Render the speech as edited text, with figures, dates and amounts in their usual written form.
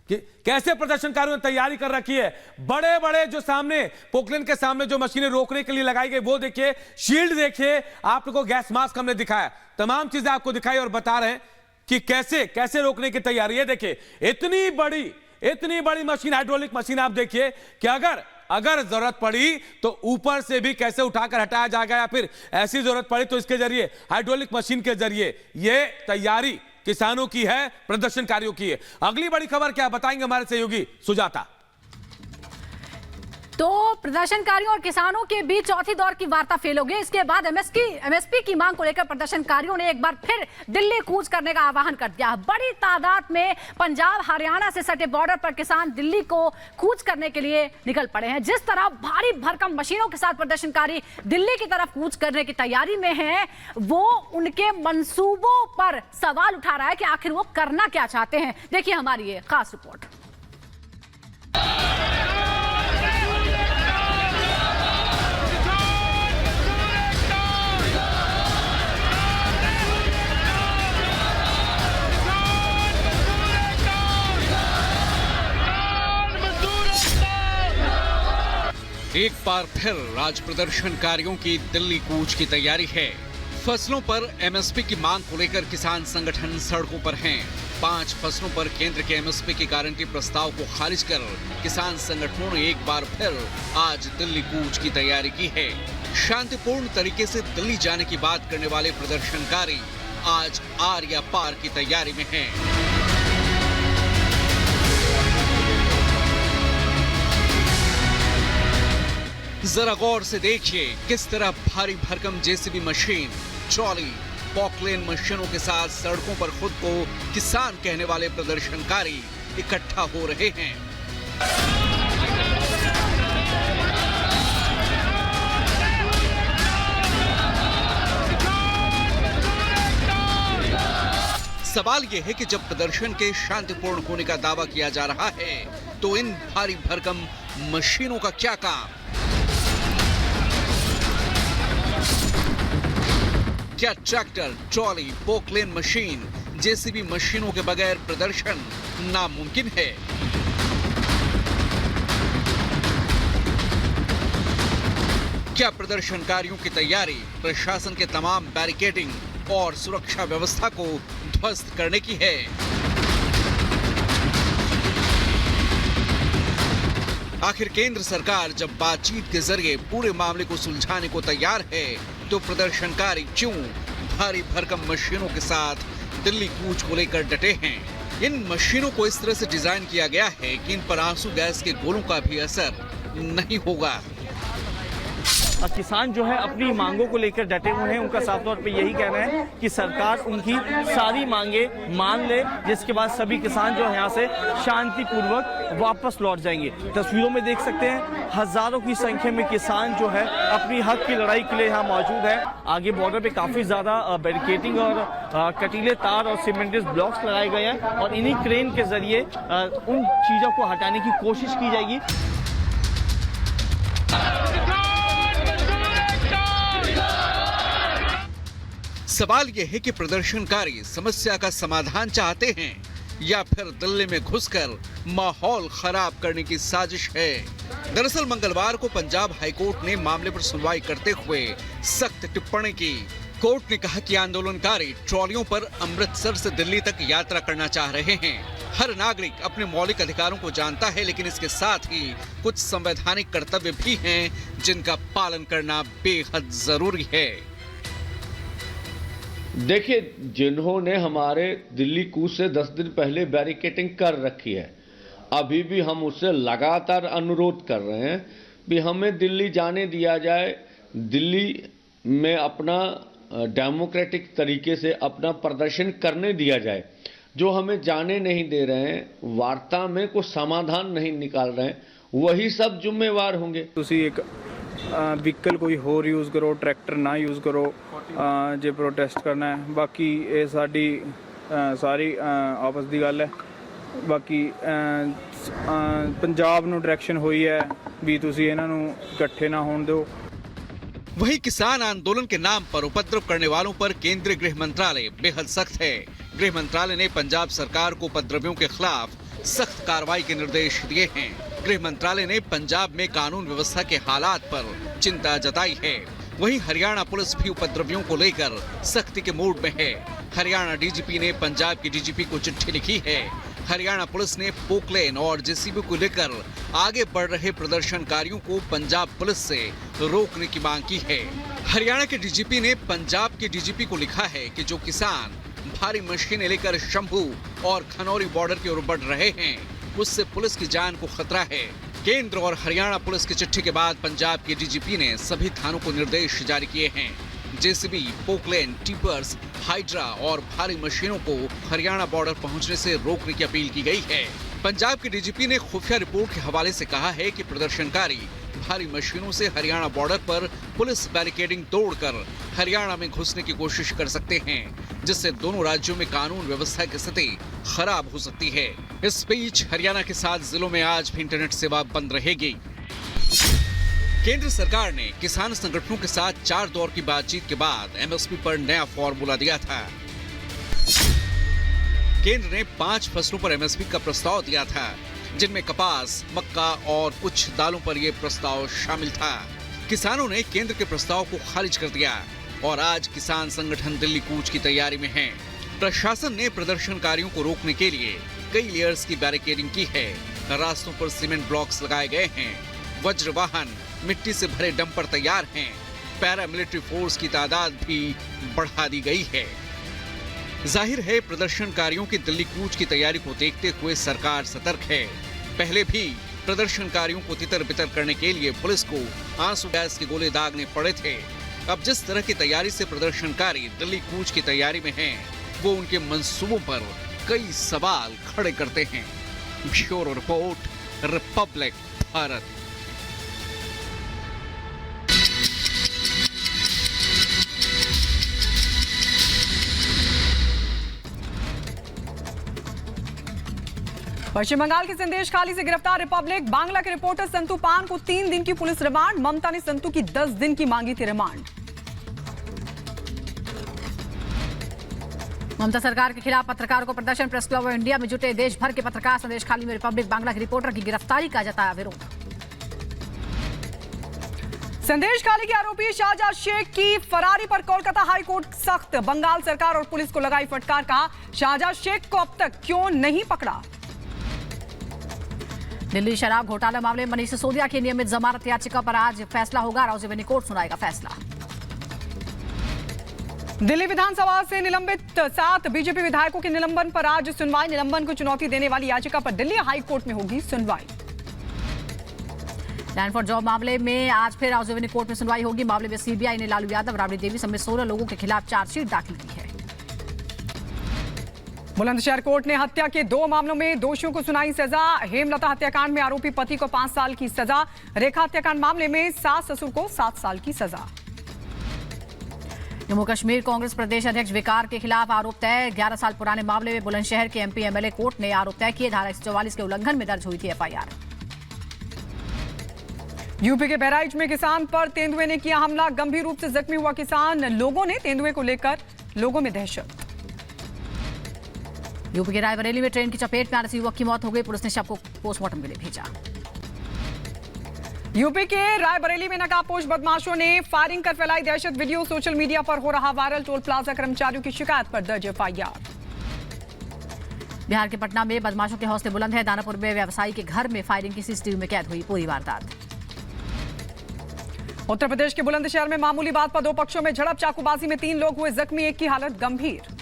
कि कैसे प्रदर्शनकारियों ने तैयारी कर रखी है। बड़े बड़े जो सामने पोकलेन के सामने जो मशीनें रोकने के लिए लगाई गई वो देखिए, शील्ड देखिए, आप लोगों को गैस मास्क हमने दिखाया, तमाम चीजें आपको दिखाई और बता रहे हैं कि कैसे कैसे रोकने की तैयारी है। देखिए इतनी बड़ी मशीन, हाइड्रोलिक मशीन, आप देखिए कि अगर जरूरत पड़ी तो ऊपर से भी कैसे उठाकर हटाया जाएगा, या फिर ऐसी जरूरत पड़ी तो इसके जरिए, हाइड्रोलिक मशीन के जरिए। ये तैयारी किसानों की है, प्रदर्शनकारियों की है। अगली बड़ी खबर क्या बताएंगे हमारे सहयोगी सुजाता। तो प्रदर्शनकारियों और किसानों के बीच चौथी दौर की वार्ता फेल हो गई। इसके बाद एमएसपी की मांग को लेकर प्रदर्शनकारियों ने एक बार फिर दिल्ली कूच करने का आह्वान कर दिया। बड़ी तादाद में पंजाब हरियाणा से सटे बॉर्डर पर किसान दिल्ली को कूच करने के लिए निकल पड़े हैं। जिस तरह भारी भरकम मशीनों के साथ प्रदर्शनकारी दिल्ली की तरफ कूच करने की तैयारी में है, वो उनके मंसूबों पर सवाल उठा रहा है कि आखिर वो करना क्या चाहते हैं। देखिए हमारी ये खास रिपोर्ट। एक बार फिर राज प्रदर्शनकारियों की दिल्ली कूच की तैयारी है। फसलों पर एमएसपी की मांग को लेकर किसान संगठन सड़कों पर हैं। 5 फसलों पर केंद्र के एमएसपी की गारंटी प्रस्ताव को खारिज कर किसान संगठनों ने एक बार फिर आज दिल्ली कूच की तैयारी की है। शांतिपूर्ण तरीके से दिल्ली जाने की बात करने वाले प्रदर्शनकारी आज आर या पार की तैयारी में हैं। जरा गौर से देखिए किस तरह भारी भरकम जेसीबी मशीन, ट्रॉली, पॉकलेन मशीनों के साथ सड़कों पर खुद को किसान कहने वाले प्रदर्शनकारी इकट्ठा हो रहे हैं। सवाल यह है कि जब प्रदर्शन के शांतिपूर्ण होने का दावा किया जा रहा है तो इन भारी भरकम मशीनों का क्या काम? क्या tractor, trolley, Poclain machine, JCB मशीनों के बगैर प्रदर्शन नामुमकिन है? क्या प्रदर्शनकारियों की तैयारी प्रशासन के तमाम बैरिकेडिंग और सुरक्षा व्यवस्था को ध्वस्त करने की है? आखिर केंद्र सरकार जब बातचीत के जरिए पूरे मामले को सुलझाने को तैयार है तो प्रदर्शनकारी क्यों भारी भरकम मशीनों के साथ दिल्ली कूच को लेकर डटे हैं? इन मशीनों को इस तरह से डिजाइन किया गया है कि इन पर आंसू गैस के गोलों का भी असर नहीं होगा। किसान जो है अपनी मांगों को लेकर डटे हुए हैं। उनका साफ तौर पे यही कहना है कि सरकार उनकी सारी मांगे मान ले, जिसके बाद सभी किसान जो है यहाँ से शांतिपूर्वक वापस लौट जाएंगे। तस्वीरों में देख सकते हैं हजारों की संख्या में किसान जो है अपनी हक की लड़ाई के लिए यहाँ मौजूद है। आगे बॉर्डर पे काफी ज्यादा बैरिकेडिंग और कटीले तार और सीमेंटेड ब्लॉक्स लगाए गए हैं और इन्हीं क्रेन के जरिए उन चीजों को हटाने की कोशिश की जाएगी। सवाल यह है कि प्रदर्शनकारी समस्या का समाधान चाहते हैं या फिर दिल्ली में घुसकर माहौल खराब करने की साजिश है। दरअसल मंगलवार को पंजाब हाईकोर्ट ने मामले पर सुनवाई करते हुए सख्त टिप्पणी की। कोर्ट ने कहा कि आंदोलनकारी ट्रॉलियों पर अमृतसर से दिल्ली तक यात्रा करना चाह रहे हैं। हर नागरिक अपने मौलिक अधिकारों को जानता है, लेकिन इसके साथ ही कुछ संवैधानिक कर्तव्य भी हैं जिनका पालन करना बेहद जरूरी है। देखिए, जिन्होंने हमारे दिल्ली कूच से 10 दिन पहले बैरिकेडिंग कर रखी है, अभी भी हम उससे लगातार अनुरोध कर रहे हैं कि हमें दिल्ली जाने दिया जाए, दिल्ली में अपना डेमोक्रेटिक तरीके से अपना प्रदर्शन करने दिया जाए। जो हमें जाने नहीं दे रहे हैं, वार्ता में कोई समाधान नहीं निकाल रहे हैं, वही सब जिम्मेवार होंगे। ਤੁਸੀਂ ਇੱਕ ਵਹੀਕਲ ਕੋਈ ਹੋਰ ਯੂਜ਼ ਕਰੋ, ਟਰੈਕਟਰ ਨਾ ਯੂਜ਼ ਕਰੋ ਜੇ ਪ੍ਰੋਟੈਸਟ ਕਰਨਾ ਹੈ। ਬਾਕੀ ਇਹ ਸਾਡੀ ਸਾਰੀ ਆਪਸ ਦੀ ਗੱਲ ਹੈ। ਬਾਕੀ ਪੰਜਾਬ ਨੂੰ ਡਾਇਰੈਕਸ਼ਨ ਹੋਈ ਹੈ ਵੀ ਤੁਸੀਂ ਇਹਨਾਂ ਨੂੰ ਇਕੱਠੇ ਨਾ ਹੋਣ ਦਿਓ। वहीं किसान आंदोलन के नाम पर उपद्रव करने वालों पर केंद्रीय गृह मंत्रालय बेहद सख्त है। गृह मंत्रालय ने पंजाब सरकार को उपद्रवियों के खिलाफ सख्त कार्रवाई के निर्देश दिए हैं। गृह मंत्रालय ने पंजाब में कानून व्यवस्था के हालात पर चिंता जताई है। वहीं हरियाणा पुलिस भी उपद्रवियों को लेकर सख्ती के मूड में है। हरियाणा डीजीपी ने पंजाब की डीजीपी को चिट्ठी लिखी है। हरियाणा पुलिस ने पोकलेन और जेसीबी को लेकर आगे बढ़ रहे प्रदर्शनकारियों को पंजाब पुलिस से रोकने की मांग की है। हरियाणा के डीजीपी ने पंजाब के डीजीपी को लिखा है कि जो किसान भारी मशीनें लेकर शंभू और खनौरी बॉर्डर की ओर बढ़ रहे हैं, उससे पुलिस की जान को खतरा है। केंद्र और हरियाणा पुलिस की चिट्ठी के बाद पंजाब के डीजीपी ने सभी थानों को निर्देश जारी किए हैं। जेसीबी, पोकलेन, टिपर्स, हाइड्रा और भारी मशीनों को हरियाणा बॉर्डर पहुंचने से रोकने की अपील की गई है। पंजाब के डीजीपी ने खुफिया रिपोर्ट के हवाले से कहा है कि प्रदर्शनकारी भारी मशीनों से हरियाणा बॉर्डर पर पुलिस बैरिकेडिंग तोड़कर हरियाणा में घुसने की कोशिश कर सकते हैं, जिससे दोनों राज्यों में कानून व्यवस्था की स्थिति खराब हो सकती है। इस बीच हरियाणा के 7 जिलों में आज भी इंटरनेट सेवा बंद रहेगी। केंद्र सरकार ने किसान संगठनों के साथ 4 दौर की बातचीत के बाद एमएसपी पर नया फॉर्मूला दिया था। केंद्र ने 5 फसलों पर एमएसपी का प्रस्ताव दिया था, जिनमें कपास, मक्का और कुछ दालों पर यह प्रस्ताव शामिल था। किसानों ने केंद्र के प्रस्ताव को खारिज कर दिया और आज किसान संगठन दिल्ली कूच की तैयारी में हैं। प्रशासन ने प्रदर्शनकारियों को रोकने के लिए कई लेयर्स की बैरिकेडिंग की है। रास्तों पर सीमेंट ब्लॉक्स लगाए गए हैं। वज्र वाहन, मिट्टी से भरे डंपर तैयार हैं। पैरामिलिट्री फोर्स की तादाद भी बढ़ा दी गई है। जाहिर है प्रदर्शनकारियों की दिल्ली कूच की तैयारी को देखते हुए सरकार सतर्क है। पहले भी प्रदर्शनकारियों को तितर बितर करने के लिए पुलिस को आंसू गैस के गोले दागने पड़े थे। अब जिस तरह की तैयारी से प्रदर्शनकारी दिल्ली कूच की तैयारी में हैं, वो उनके मंसूबों पर कई सवाल खड़े करते हैं। Bureau report, Republic Bharat. Paschim Bangal के संदेश खाली से गिरफ्तार रिपब्लिक बांग्ला के रिपोर्टर संतू पान को 3 दिन की पुलिस रिमांड। ममता ने संतू की 10 दिन की मांगी थी रिमांड। ममता सरकार के खिलाफ पत्रकारों को प्रदर्शन। प्रेस क्लब ऑफ इंडिया में जुटे देश भर के पत्रकार संदेश खाली में रिपब्लिक बांग्ला के रिपोर्टर की गिरफ्तारी का जताया विरोध। संदेश खाली के आरोपी शाहजहां शेख की फरारी पर कोलकाता हाईकोर्ट सख्त। बंगाल सरकार और पुलिस को लगाई फटकार। कहा शाहजहां शेख को अब तक क्यों नहीं पकड़ा। दिल्ली शराब घोटाला मामले में मनीष सिसोदिया की नियमित जमानत याचिका पर आज फैसला होगा। राउज़ेवेनी कोर्ट सुनाएगा फैसला। दिल्ली विधानसभा से निलंबित 7 बीजेपी विधायकों के निलंबन पर आज सुनवाई। निलंबन को चुनौती देने वाली याचिका पर दिल्ली हाईकोर्ट में होगी सुनवाई। लैंड फॉर जॉब मामले में आज फिर राउज़ेवेनी कोर्ट में सुनवाई होगी। मामले में सीबीआई ने लालू यादव, राबड़ी देवी समेत 16 लोगों के खिलाफ चार्जशीट दाखिल की है। बुलंदशहर कोर्ट ने हत्या के 2 मामलों में दोषियों को सुनाई सजा। हेमलता हत्याकांड में आरोपी पति को 5 साल की सजा। रेखा हत्याकांड मामले में सास ससुर को 7 साल की सजा। जम्मू कश्मीर कांग्रेस प्रदेश अध्यक्ष विकार के खिलाफ आरोप तय। 11 साल पुराने मामले में बुलंदशहर के एमपी एमएलए कोर्ट ने आरोप तय किए। धारा 144 के उल्लंघन में दर्ज हुई थी एफआईआर। यूपी के बहराइच में किसान पर तेंदुए ने किया हमला। गंभीर रूप से जख्मी हुआ किसान। लोगों ने तेंदुए को लेकर लोगों में दहशत। यूपी के रायबरेली में ट्रेन की चपेट में आने से युवक की मौत हो गई। पुलिस ने शव को पोस्टमार्टम के लिए भेजा। यूपी के रायबरेली में नकाबपोश बदमाशों ने फायरिंग कर फैलाई दहशत। वीडियो सोशल मीडिया पर हो रहा वायरल। टोल प्लाजा कर्मचारियों की शिकायत पर दर्ज एफआईआर। बिहार के पटना में बदमाशों के हौसले बुलंद है। दानापुर में व्यवसायी के घर में फायरिंग की सीसीटीवी में कैद हुई पूरी वारदात। उत्तर प्रदेश के बुलंदशहर में मामूली बात पर 2 पक्षों में झड़प। चाकूबाजी में 3 लोग हुए जख्मी, एक की हालत गंभीर।